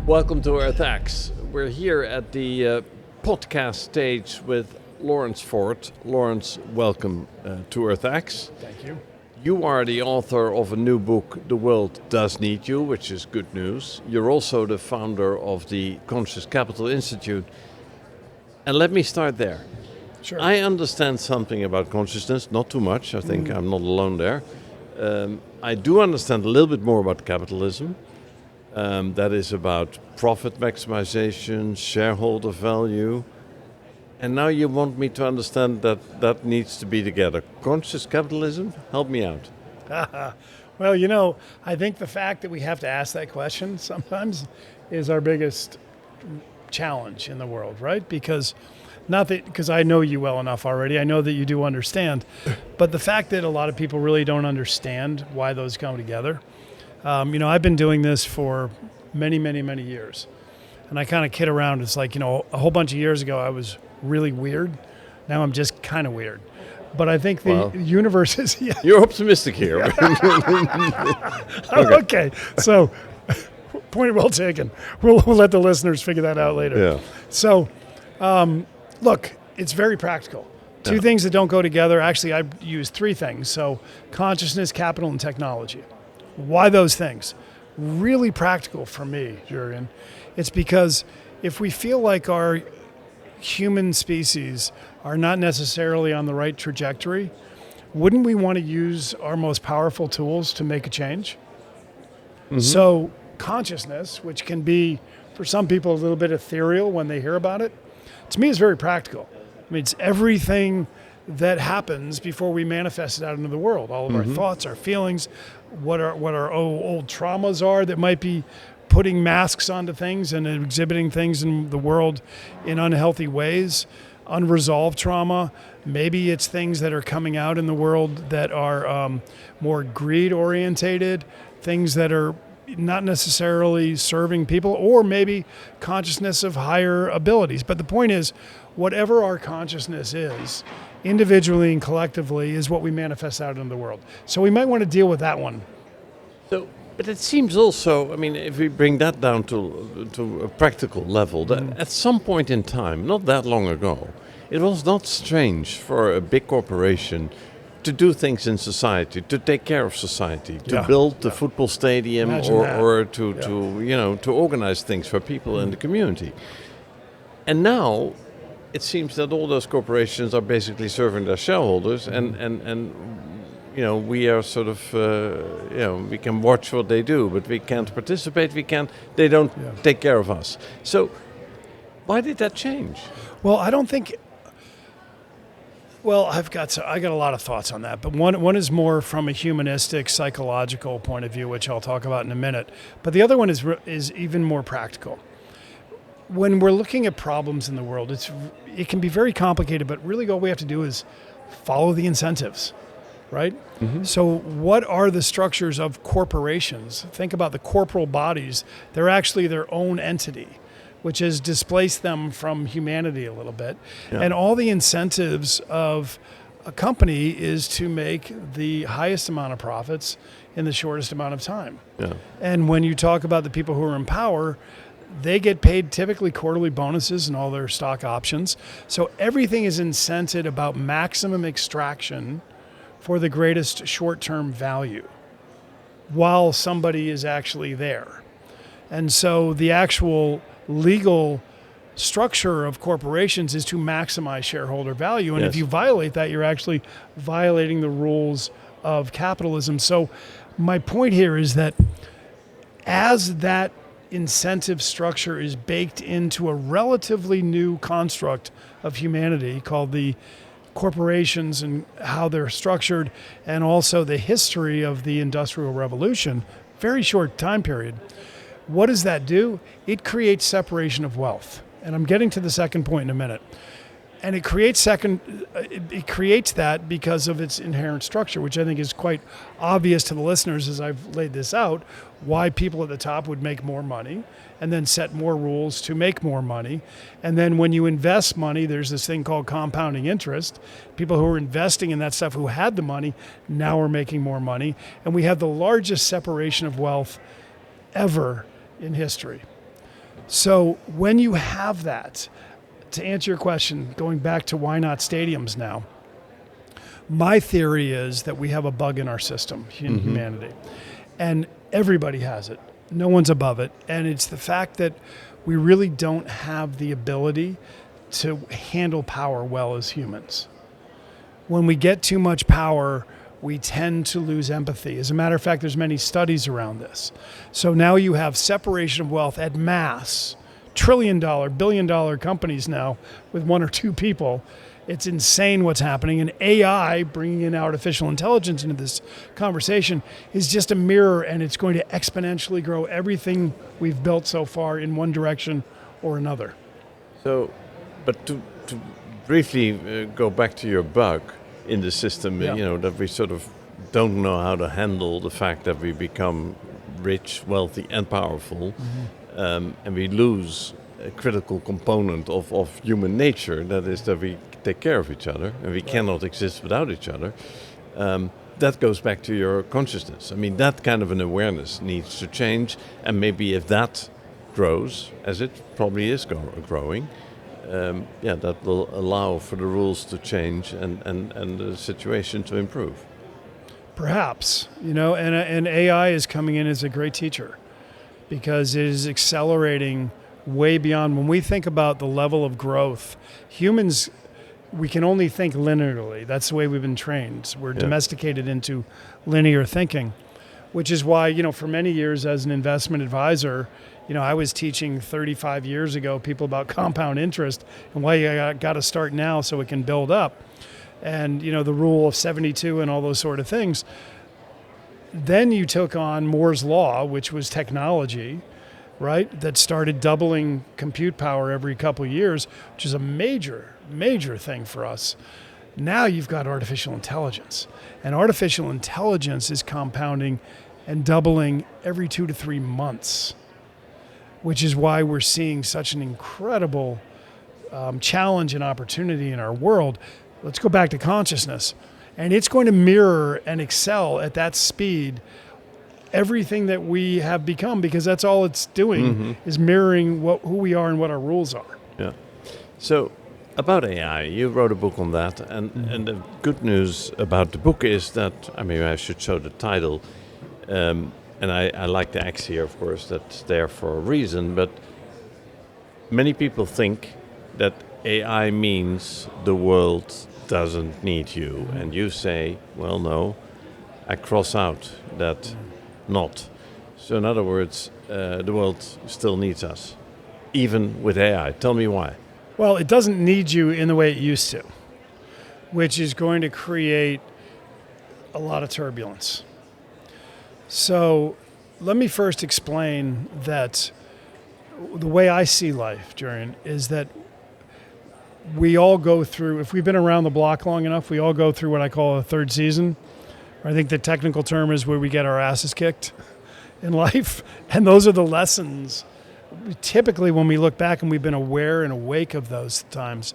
Welcome to EarthX. We're here at the podcast stage with Lawrence Ford. Lawrence, welcome to EarthX. Thank you. You are the author of a new book, The World Does Need You, which is good news. You're also the founder of the Conscious Capital Institute. And let me start there. Sure. I understand something about consciousness, not too much. I think I'm not alone there. I do understand a little bit more about capitalism. That is about profit maximization, shareholder value. And now you want me to understand that that needs to be together. Conscious capitalism? Help me out. Well, I think the fact that we have to ask that question sometimes is our biggest challenge in the world, right? Because I know you well enough already. I know that you do understand. But the fact that a lot of people really don't understand why those come together. I've been doing this for many, many, many years. And I kind of kid around. It's like, a whole bunch of years ago, I was really weird. Now I'm just kind of weird. But I think the universe is... Yeah. You're optimistic here. Okay. So, point well taken. We'll let the listeners figure that out later. Yeah. So, look, it's very practical. Two things that don't go together. Actually, I use three things. So, consciousness, capital, and technology. Why those things? Really practical for me, Jurriaan. It's because if we feel like our human species are not necessarily on the right trajectory, wouldn't we want to use our most powerful tools to make a change? Mm-hmm. So consciousness, which can be, for some people, a little bit ethereal when they hear about it, to me is very practical. I mean, it's everything that happens before we manifest it out into the world. All of our thoughts, our feelings, what our old traumas are that might be putting masks onto things and exhibiting things in the world in unhealthy ways, unresolved trauma. Maybe it's things that are coming out in the world that are more greed-orientated, things that are not necessarily serving people, or maybe consciousness of higher abilities. But the point is, whatever our consciousness is, individually and collectively, is what we manifest out in the world. So we might want to deal with that one. So, but it seems also, if we bring that down to a practical level, that at some point in time, not that long ago, it was not strange for a big corporation to do things in society, to take care of society, to build the football stadium, or to organize things for people in the community. And now it seems that all those corporations are basically serving their shareholders, and we are sort of we can watch what they do, but we can't participate. They don't take care of us. So why did that change? Well, I don't think. Well, I got a lot of thoughts on that, but one is more from a humanistic, psychological point of view, which I'll talk about in a minute. But the other one is even more practical. When we're looking at problems in the world, it can be very complicated, but really all we have to do is follow the incentives, right? Mm-hmm. So what are the structures of corporations? Think about the corporal bodies. They're actually their own entity, which has displaced them from humanity a little bit. Yeah. And all the incentives of a company is to make the highest amount of profits in the shortest amount of time. Yeah. And when you talk about the people who are in power, they get paid typically quarterly bonuses and all their stock options. So everything is incented about maximum extraction for the greatest short-term value while somebody is actually there. And so the actual legal structure of corporations is to maximize shareholder value. And if you violate that, you're actually violating the rules of capitalism. So my point here is that as that incentive structure is baked into a relatively new construct of humanity called the corporations and how they're structured, and also the history of the Industrial Revolution, very short time period. What does that do? It creates separation of wealth. And I'm getting to the second point in a minute. And it creates that because of its inherent structure, which I think is quite obvious to the listeners as I've laid this out, why people at the top would make more money and then set more rules to make more money. And then when you invest money, there's this thing called compounding interest. People who are investing in that stuff who had the money now are making more money. And we have the largest separation of wealth ever in history. So when you have that, to answer your question, going back to why not stadiums now, my theory is that we have a bug in our system, in humanity. And everybody has it. No one's above it. And it's the fact that we really don't have the ability to handle power well as humans. When we get too much power, we tend to lose empathy. As a matter of fact, there's many studies around this. So now you have separation of wealth at mass, trillion-dollar, billion-dollar companies now with one or two people. It's insane what's happening. And AI, bringing in artificial intelligence into this conversation, is just a mirror, and it's going to exponentially grow everything we've built so far in one direction or another. So, but to briefly go back to your bug in the system, that we sort of don't know how to handle the fact that we become rich, wealthy, and powerful, and we lose a critical component of human nature, that is that we take care of each other, and we cannot exist without each other. That goes back to your consciousness. I mean, that kind of an awareness needs to change, and maybe if that grows, as it probably is growing, that will allow for the rules to change and the situation to improve. Perhaps, and AI is coming in as a great teacher because it is accelerating way beyond. When we think about the level of growth, humans, we can only think linearly. That's the way we've been trained. We're domesticated into linear thinking, which is why, for many years as an investment advisor, I was teaching 35 years ago people about compound interest and why you got to start now so it can build up. And, the rule of 72 and all those sort of things. Then you took on Moore's Law, which was technology, right, that started doubling compute power every couple of years, which is a major, major thing for us. Now you've got artificial intelligence. And artificial intelligence is compounding and doubling every 2 to 3 months, which is why we're seeing such an incredible challenge and opportunity in our world. Let's go back to consciousness. And it's going to mirror and excel at that speed everything that we have become, because that's all it's doing is mirroring who we are and what our rules are. Yeah. So about AI, you wrote a book on that, and the good news about the book is that, I should show the title, and I like the X here, of course, that's there for a reason, but many people think that AI means the world doesn't need you, and you say, well, no, I cross out that not. So in other words, the world still needs us, even with AI. Tell me why. Well, it doesn't need you in the way it used to, which is going to create a lot of turbulence. So let me first explain that the way I see life, Jurriaan, is that we all go through, if we've been around the block long enough, we all go through what I call a third season. I think the technical term is where we get our asses kicked in life. And those are the lessons. Typically, when we look back and we've been aware and awake of those times,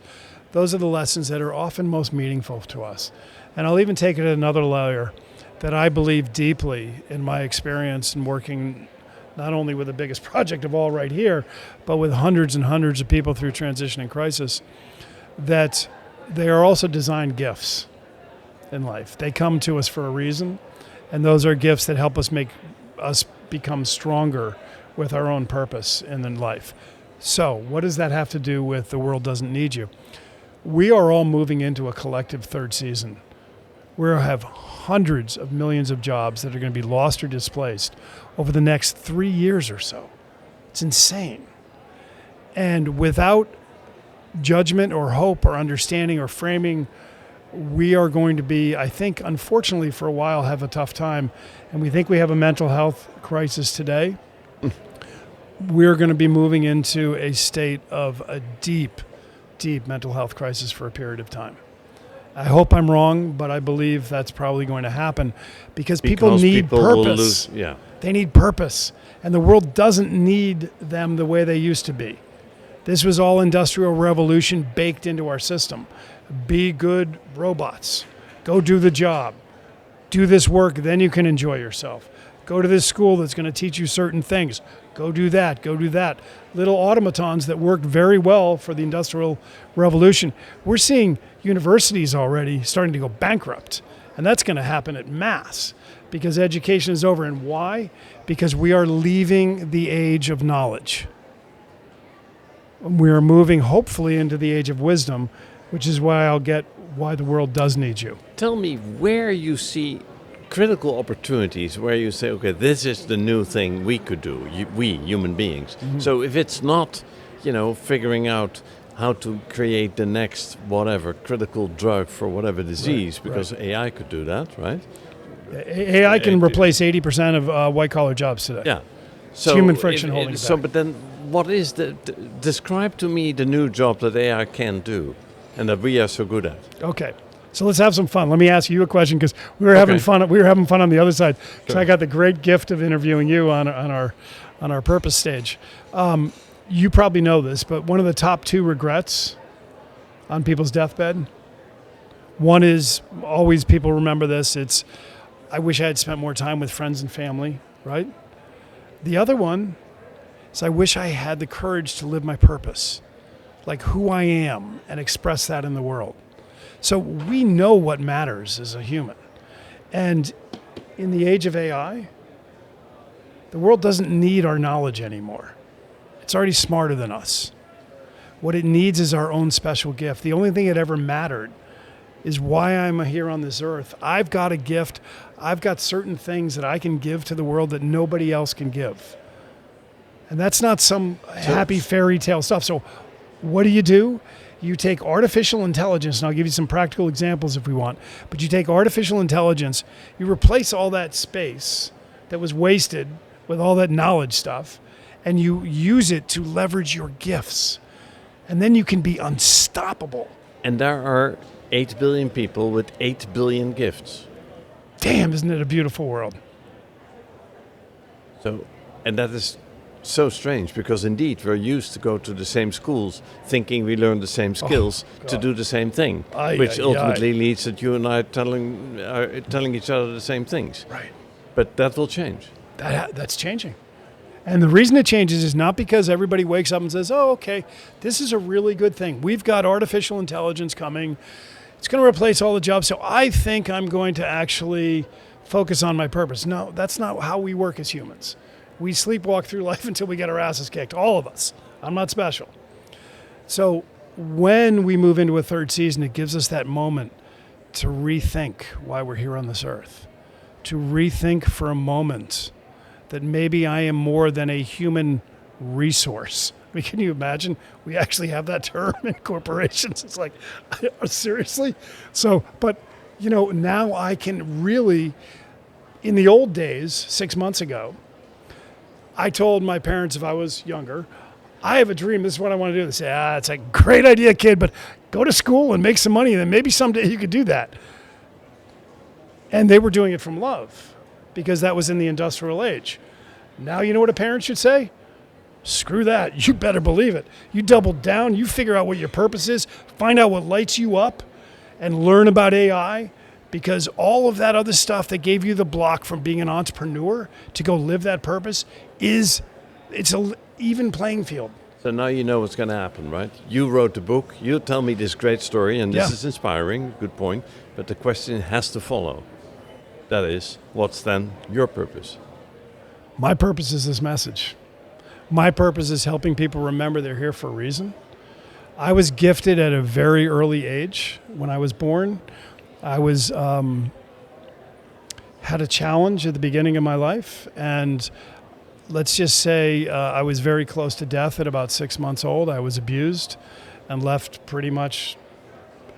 those are the lessons that are often most meaningful to us. And I'll even take it another layer, that I believe deeply in my experience in working not only with the biggest project of all right here, but with hundreds and hundreds of people through transition and crisis, that they are also designed gifts in life. They come to us for a reason, and those are gifts that help us make us become stronger with our own purpose in life. So what does that have to do with the world doesn't need you? We are all moving into a collective third season. We have hundreds of millions of jobs that are going to be lost or displaced over the next 3 years or so. It's insane. And without judgment or hope or understanding or framing, we are going to be, I think, unfortunately for a while, have a tough time. And we think we have a mental health crisis today. We're going to be moving into a state of a deep, deep mental health crisis for a period of time. I hope I'm wrong, but I believe that's probably going to happen because people need purpose. They need purpose. And the world doesn't need them the way they used to be. This was all industrial revolution baked into our system. Be good robots. Go do the job. Do this work, then you can enjoy yourself. Go to this school that's going to teach you certain things. Go do that. Go do that. Little automatons that worked very well for the Industrial Revolution. We're seeing universities already starting to go bankrupt. And that's going to happen at mass because education is over. And why? Because we are leaving the age of knowledge. We are moving, hopefully, into the age of wisdom, which is why why the world does need you. Tell me where you see critical opportunities where you say, okay, this is the new thing we could do, we human beings. Mm-hmm. So if it's not, figuring out how to create the next whatever critical drug for whatever disease, because AI could do that, right? AI can replace 80% of white-collar jobs today. Yeah. So it's human friction holding it back. But then what is describe to me the new job that AI can do and that we are so good at. Okay. So let's have some fun. Let me ask you a question because we were having fun. We were having fun on the other side because I got the great gift of interviewing you on our purpose stage. You probably know this, but one of the top 2 regrets on people's deathbed. One is always people remember this. It's I wish I had spent more time with friends and family. Right. The other one is I wish I had the courage to live my purpose, like who I am, and express that in the world. So we know what matters as a human. And in the age of AI, the world doesn't need our knowledge anymore. It's already smarter than us. What it needs is our own special gift. The only thing that ever mattered is why I'm here on this earth. I've got a gift. I've got certain things that I can give to the world that nobody else can give. And that's not some happy fairy tale stuff. So what do? You take artificial intelligence, and I'll give you some practical examples if we want, but you take artificial intelligence, you replace all that space that was wasted with all that knowledge stuff, and you use it to leverage your gifts. And then you can be unstoppable. And there are 8 billion people with 8 billion gifts. Damn, isn't it a beautiful world? So, and that is so strange because indeed we're used to go to the same schools thinking we learn the same skills to do the same thing, which ultimately leads that you and I are telling each other the same things. Right. But that will change. That's changing. And the reason it changes is not because everybody wakes up and says, oh, okay, this is a really good thing. We've got artificial intelligence coming. It's going to replace all the jobs. So I think I'm going to actually focus on my purpose. No, that's not how we work as humans. We sleepwalk through life until we get our asses kicked. All of us. I'm not special. So when we move into a 3rd season, it gives us that moment to rethink why we're here on this earth. To rethink for a moment that maybe I am more than a human resource. I mean, can you imagine? We actually have that term in corporations. It's like, seriously? So, but, now I can really, in the old days, 6 months ago, I told my parents if I was younger, I have a dream, this is what I want to do. They say, it's a great idea, kid, but go to school and make some money, and then maybe someday you could do that. And they were doing it from love because that was in the industrial age. Now you know what a parent should say? Screw that. You better believe it. You double down. You figure out what your purpose is. Find out what lights you up and learn about AI because all of that other stuff that gave you the block from being an entrepreneur to go live that purpose it's an even playing field. So now you know what's going to happen, right? You wrote the book. You tell me this great story, and this is inspiring. Good point. But the question has to follow. That is, what's then your purpose? My purpose is this message. My purpose is helping people remember they're here for a reason. I was gifted at a very early age. When I was born, I was had a challenge at the beginning of my life, and let's just say I was very close to death at about 6 months old. I was abused and left pretty much,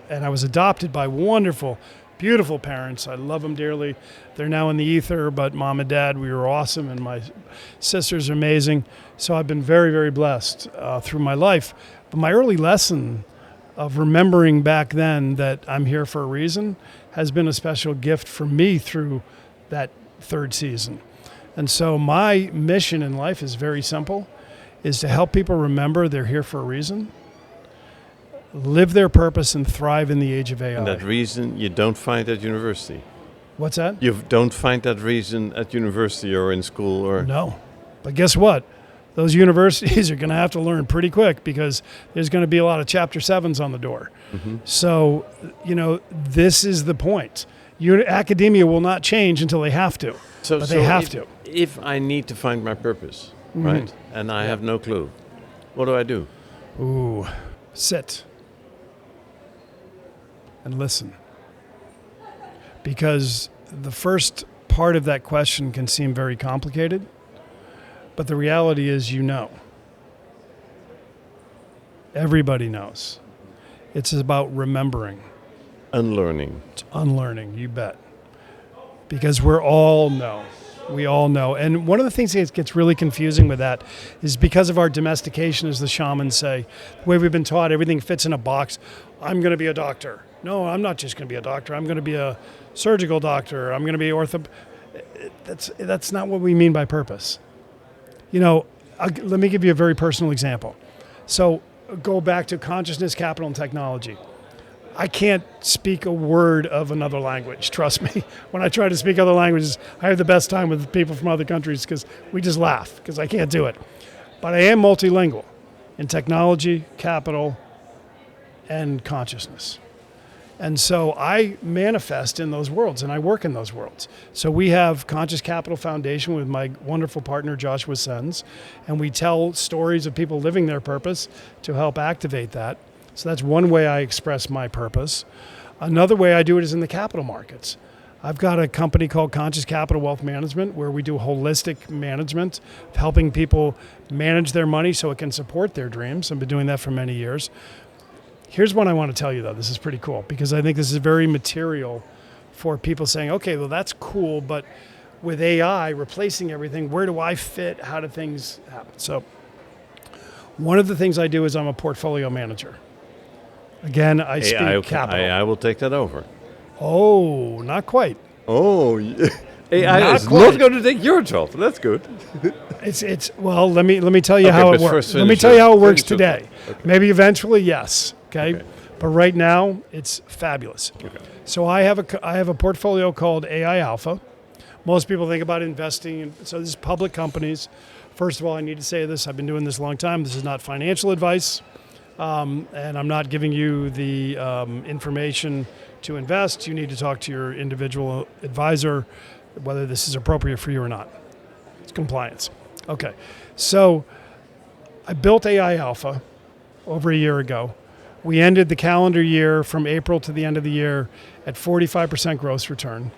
and I was adopted by wonderful, beautiful parents. I love them dearly. They're now in the ether, but mom and dad, we were awesome, and my sister's amazing. So I've been very, very blessed through my life. But my early lesson of remembering back then that I'm here for a reason has been a special gift for me through that 3rd season. And so my mission in life is very simple, is to help people remember they're here for a reason, live their purpose, and thrive in the age of AI. And that reason you don't find at university. What's that? You don't find that reason at university or in school or... No. But guess what? Those universities are going to have to learn pretty quick because there's going to be a lot of Chapter 7s on the door. Mm-hmm. So, this is the point. Academia will not change until they have to, but they have to. If I need to find my purpose, right, and I have no clue, what do I do? Ooh, sit and listen. Because the first part of that question can seem very complicated, but the reality is Everybody knows. It's about remembering. Unlearning. It's unlearning, you bet. Because we all know. And one of the things that gets really confusing with that is because of our domestication, as the shamans say, the way we've been taught, everything fits in a box. I'm going to be a doctor. No, I'm not just going to be a doctor. I'm going to be a surgical doctor. I'm going to be That's not what we mean by purpose. Let me give you a very personal example. So go back to consciousness, capital, and technology. I can't speak a word of another language, trust me. When I try to speak other languages, I have the best time with people from other countries because we just laugh because I can't do it. But I am multilingual in technology, capital, and consciousness. And so I manifest in those worlds and I work in those worlds. So we have Conscious Capital Foundation with my wonderful partner, Joshua Sens, and we tell stories of people living their purpose to help activate that. So that's one way I express my purpose. Another way I do it is in the capital markets. I've got a company called Conscious Capital Wealth Management where we do holistic management, helping people manage their money so it can support their dreams. I've been doing that for many years. Here's what I want to tell you, though. This is pretty cool because I think this is very material for people saying, okay, well, that's cool, but with AI replacing everything, where do I fit? How do things happen? So one of the things I do is I'm a portfolio manager. Again, I speak capital. AI will take that over. Oh, not quite. Oh, AI Not is quite. not going to take your job. That's good. Well, let me tell you how it works. Let me tell you how it works today. Okay. Maybe eventually, yes. Okay. But right now, it's fabulous. Okay. So I have a portfolio called AI Alpha. Most people think about investing in, so this is public companies. First of all, I need to say this. I've been doing this a long time. This is not financial advice. And I'm not giving you the information to invest. You need to talk to your individual advisor whether this is appropriate for you or not. It's compliance. Okay. So I built AI Alpha over a year ago. We ended the calendar year from April to the end of the year at 45% gross return.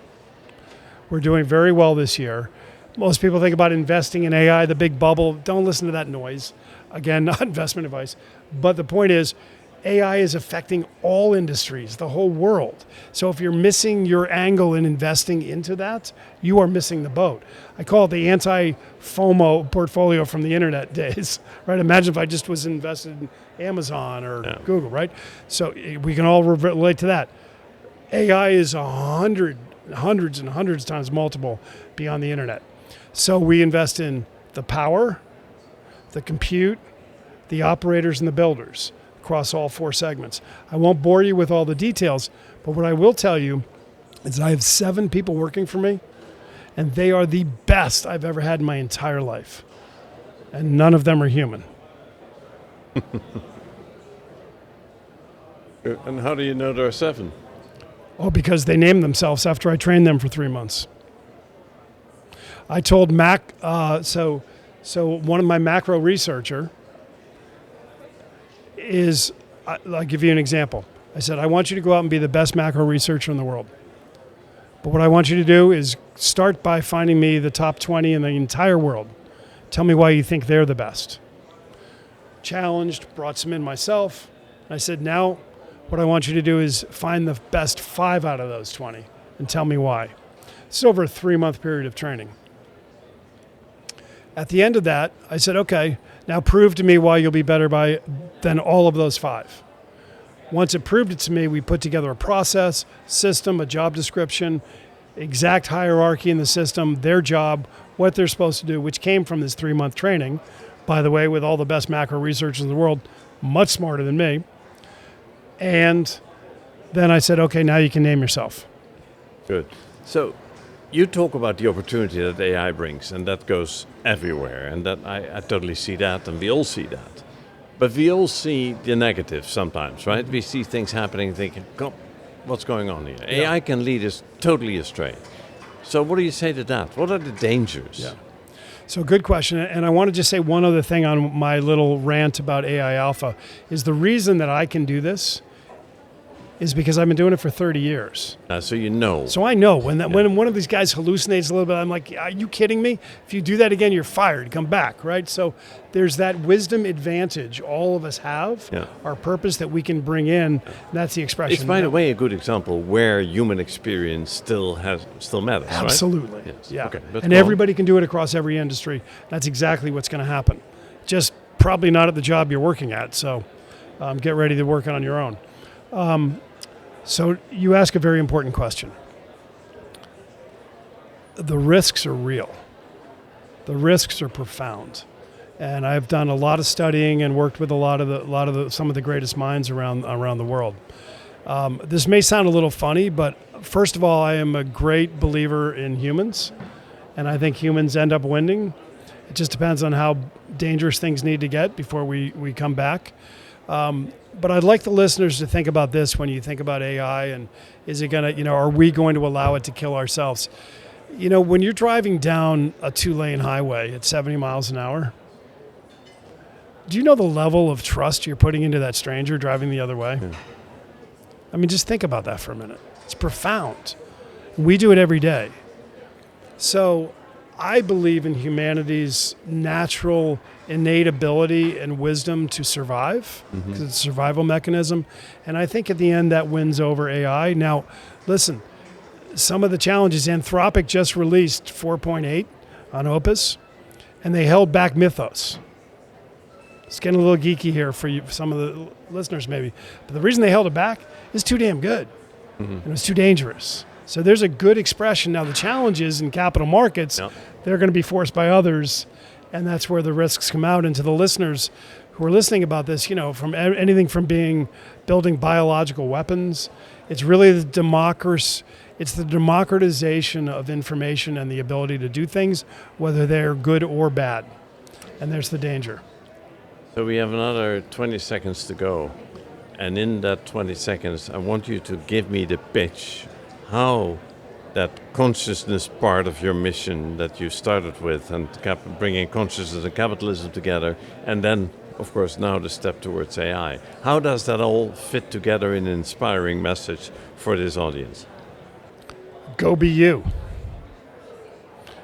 We're doing very well this year. Most people think about investing in AI, the big bubble. Don't listen to that noise. Again, not investment advice. But the point is, AI is affecting all industries, the whole world. So if you're missing your angle in investing into that, you are missing the boat. I call it the anti-FOMO portfolio from the internet days, right? Imagine if I just was invested in Amazon or Google, right? So we can all relate to that. AI is hundreds and hundreds of times multiple beyond the internet. So we invest in the power, the compute, the operators, and the builders across all four segments. I won't bore you with all the details, but what I will tell you is I have 7 people working for me, and they are the best I've ever had in my entire life. And none of them are human. And how do you know there are 7? Oh, because they named themselves after I trained them for 3 months. I told Mac, so one of my macro researcher is, I'll give you an example. I said, I want you to go out and be the best macro researcher in the world. But what I want you to do is start by finding me the top 20 in the entire world. Tell me why you think they're the best. Challenged, brought some in myself. And I said, now what I want you to do is find the best 5 out of those 20 and tell me why. It's over a 3-month period of training. At the end of that, I said, okay, now prove to me why you'll be better than all of those 5. Once it proved it to me, we put together a process, system, a job description, exact hierarchy in the system, their job, what they're supposed to do, which came from this 3-month training, by the way, with all the best macro researchers in the world, much smarter than me. And then I said, okay, now you can name yourself. Good. So you talk about the opportunity that AI brings, and that goes everywhere, and that I totally see that, and we all see that. But we all see the negatives sometimes, right? We see things happening thinking, God, what's going on here? Yeah. AI can lead us totally astray. So what do you say to that? What are the dangers? Yeah. So good question. And I want to just say one other thing on my little rant about AI alpha is the reason that I can do this is because I've been doing it for 30 years. So you know. So I know when one of these guys hallucinates a little bit, I'm like, are you kidding me? If you do that again, you're fired. Come back, right? So there's that wisdom advantage all of us have, our purpose that we can bring in. And that's the expression. It's, by the way, a good example where human experience still matters, Absolutely. right? Yes. Yeah. Okay, and everybody can do it across every industry. That's exactly what's going to happen. Just probably not at the job you're working at. So get ready to work on your own. So you ask a very important question. The risks are real. The risks are profound. And I've done a lot of studying and worked with some of the greatest minds around the world. This may sound a little funny, but first of all, I am a great believer in humans, and I think humans end up winning. It just depends on how dangerous things need to get before we come back. But I'd like the listeners to think about this when you think about AI, and is it going to, are we going to allow it to kill ourselves? When you're driving down a 2-lane highway at 70 miles an hour, do you know the level of trust you're putting into that stranger driving the other way? Yeah. I mean, just think about that for a minute. It's profound. We do it every day. So I believe in humanity's natural innate ability and wisdom to survive, because it's a survival mechanism. And I think at the end that wins over AI. Now, listen, some of the challenges, Anthropic just released 4.8 on Opus, and they held back Mythos. It's getting a little geeky here for you, for some of the listeners maybe. But the reason they held it back is too damn good. And it was too dangerous. So there's a good expression. Now the challenge is in capital markets, they're going to be forced by others, and that's where the risks come out. And to the listeners who are listening about this, from anything from building biological weapons, it's really the democratization of information and the ability to do things, whether they're good or bad. And there's the danger. So we have another 20 seconds to go. And in that 20 seconds, I want you to give me the pitch how that consciousness part of your mission that you started with, and bringing consciousness and capitalism together, and then, of course, now the step towards AI. How does that all fit together in an inspiring message for this audience? Go be you.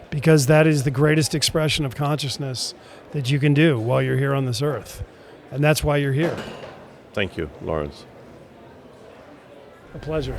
Because that is the greatest expression of consciousness that you can do while you're here on this earth. And that's why you're here. Thank you, Lawrence. A pleasure.